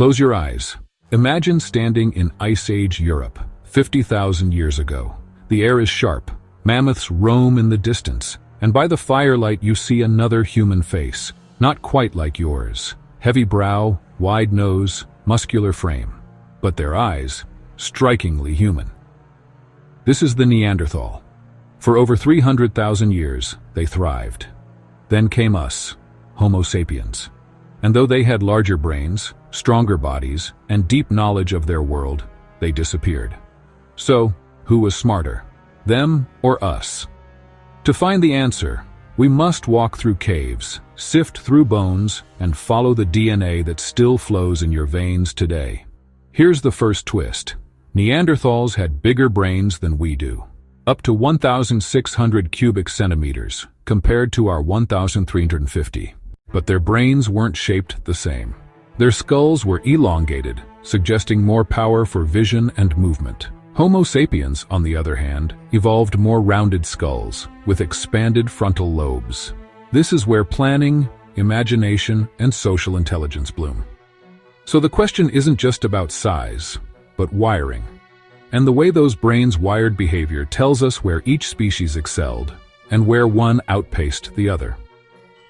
Close your eyes. Imagine standing in Ice Age Europe, 50,000 years ago. The air is sharp, mammoths roam in the distance, and by the firelight you see another human face, not quite like yours. Heavy brow, wide nose, muscular frame. But their eyes, strikingly human. This is the Neanderthal. For over 300,000 years, they thrived. Then came us, Homo sapiens. And though they had larger brains, stronger bodies, and deep knowledge of their world, they disappeared. So, who was smarter, them or us? To find the answer, we must walk through caves, sift through bones, and follow the DNA that still flows in your veins today. Here's the first twist. Neanderthals had bigger brains than we do, up to 1,600 cubic centimeters, compared to our 1,350. But their brains weren't shaped the same. Their skulls were elongated, suggesting more power for vision and movement. Homo sapiens, on the other hand, evolved more rounded skulls, with expanded frontal lobes. This is where planning, imagination, and social intelligence bloom. So the question isn't just about size, but wiring. And the way those brains wired behavior tells us where each species excelled, and where one outpaced the other.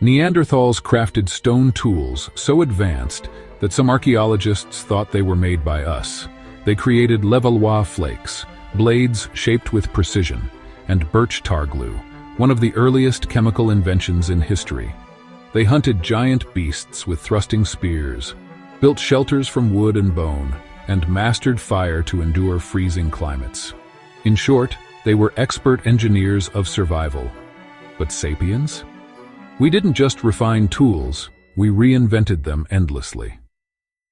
Neanderthals crafted stone tools so advanced that some archaeologists thought they were made by us. They created Levallois flakes, blades shaped with precision, and birch tar glue, one of the earliest chemical inventions in history. They hunted giant beasts with thrusting spears, built shelters from wood and bone, and mastered fire to endure freezing climates. In short, they were expert engineers of survival. But sapiens? We didn't just refine tools, we reinvented them endlessly.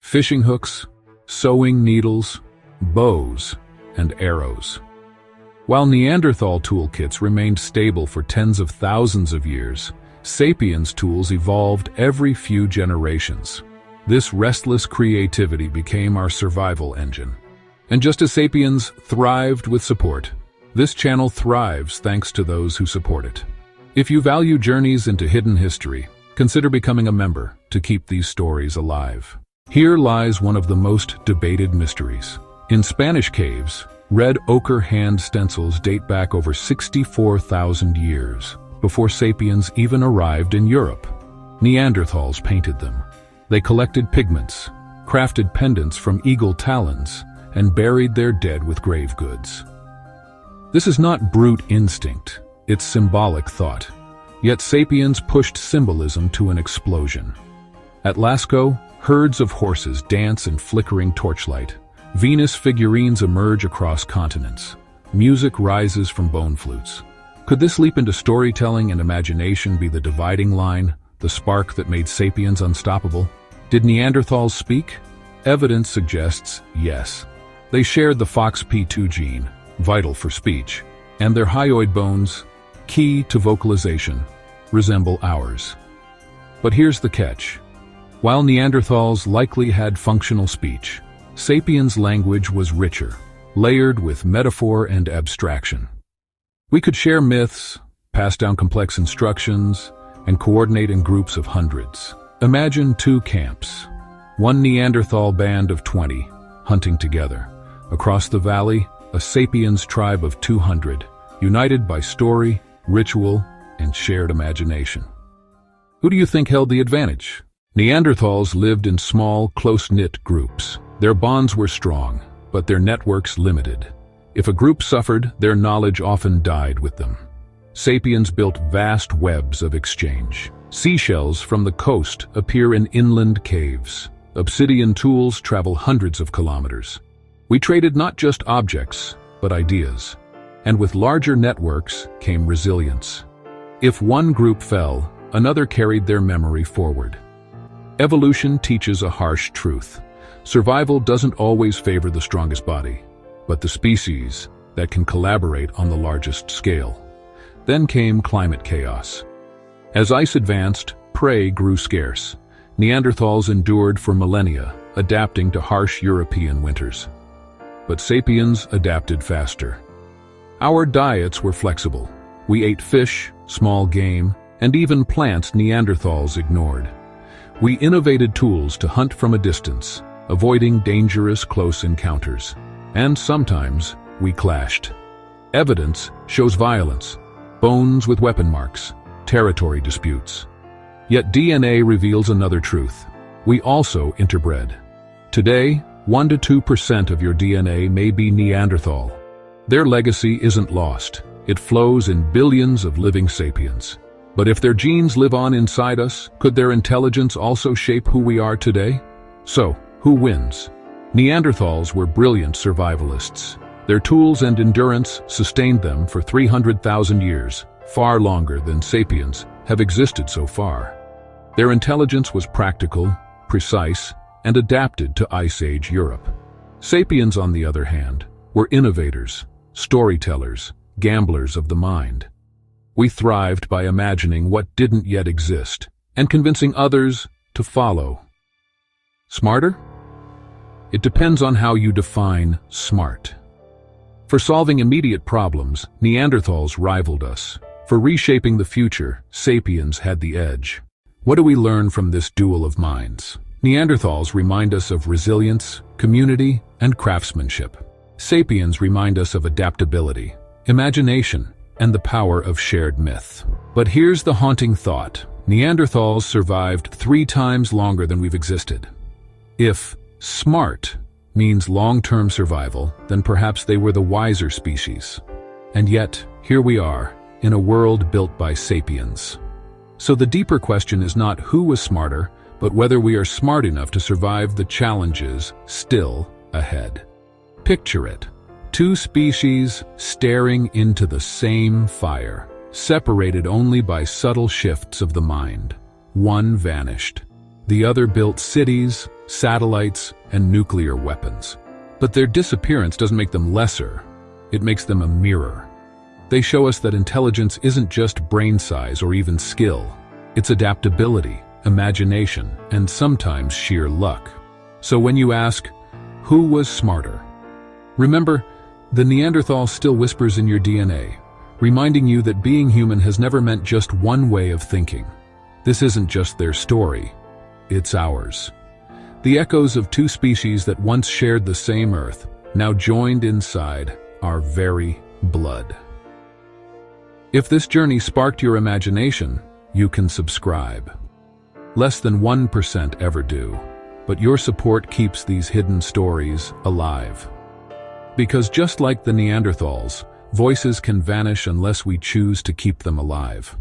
Fishing hooks, sewing needles, bows, and arrows. While Neanderthal toolkits remained stable for tens of thousands of years, sapiens tools evolved every few generations. This restless creativity became our survival engine. And just as sapiens thrived with support, this channel thrives thanks to those who support it. If you value journeys into hidden history, consider becoming a member to keep these stories alive. Here lies one of the most debated mysteries. In Spanish caves, red ochre hand stencils date back over 64,000 years, before sapiens even arrived in Europe. Neanderthals painted them. They collected pigments, crafted pendants from eagle talons, and buried their dead with grave goods. This is not brute instinct, it's symbolic thought. Yet sapiens pushed symbolism to an explosion. At Lascaux, herds of horses dance in flickering torchlight. Venus figurines emerge across continents. Music rises from bone flutes. Could this leap into storytelling and imagination be the dividing line, the spark that made sapiens unstoppable? Did Neanderthals speak? Evidence suggests yes. They shared the FOXP2 gene, vital for speech, and their hyoid bones, key to vocalization, resemble ours. But here's the catch. While Neanderthals likely had functional speech, sapiens' language was richer, layered with metaphor and abstraction. We could share myths, pass down complex instructions, and coordinate in groups of hundreds. Imagine two camps, one Neanderthal band of 20, hunting together. Across the valley, a sapiens tribe of 200, united by story, ritual, and shared imagination. Who do you think held the advantage? Neanderthals lived in small, close-knit groups. Their bonds were strong, but their networks limited. If a group suffered, their knowledge often died with them. Sapiens built vast webs of exchange. Seashells from the coast appear in inland caves. Obsidian tools travel hundreds of kilometers. We traded not just objects, but ideas. And with larger networks came resilience. If one group fell, another carried their memory forward. Evolution teaches a harsh truth. Survival doesn't always favor the strongest body, but the species that can collaborate on the largest scale. Then came climate chaos. As ice advanced, prey grew scarce. Neanderthals endured for millennia, adapting to harsh European winters. But sapiens adapted faster. Our diets were flexible. We ate fish, small game, and even plants Neanderthals ignored. We innovated tools to hunt from a distance, avoiding dangerous close encounters. And sometimes, we clashed. Evidence shows violence, bones with weapon marks, territory disputes. Yet DNA reveals another truth. We also interbred. Today, 1 to 2% of your DNA may be Neanderthal. Their legacy isn't lost. It flows in billions of living sapiens. But if their genes live on inside us, could their intelligence also shape who we are today? So, who wins? Neanderthals were brilliant survivalists. Their tools and endurance sustained them for 300,000 years, far longer than sapiens have existed so far. Their intelligence was practical, precise, and adapted to Ice Age Europe. Sapiens, on the other hand, were innovators, storytellers, gamblers of the mind. We thrived by imagining what didn't yet exist and convincing others to follow. Smarter? It depends on how you define smart. For solving immediate problems, Neanderthals rivaled us. For reshaping the future, sapiens had the edge. What do we learn from this duel of minds? Neanderthals remind us of resilience, community, and craftsmanship. Sapiens remind us of adaptability, imagination, and the power of shared myth. But here's the haunting thought. Neanderthals survived 3 times longer than we've existed. If smart means long-term survival, then perhaps they were the wiser species. And yet, here we are, in a world built by sapiens. So the deeper question is not who was smarter, but whether we are smart enough to survive the challenges still ahead. Picture it. 2 species staring into the same fire, separated only by subtle shifts of the mind. One vanished. The other built cities, satellites, and nuclear weapons. But their disappearance doesn't make them lesser. It makes them a mirror. They show us that intelligence isn't just brain size or even skill. It's adaptability, imagination, and sometimes sheer luck. So when you ask, who was smarter? Remember, the Neanderthal still whispers in your DNA, reminding you that being human has never meant just one way of thinking. This isn't just their story, it's ours. The echoes of 2 species that once shared the same Earth, now joined inside our very blood. If this journey sparked your imagination, you can subscribe. Less than 1% ever do, but your support keeps these hidden stories alive. Because just like the Neanderthals, voices can vanish unless we choose to keep them alive.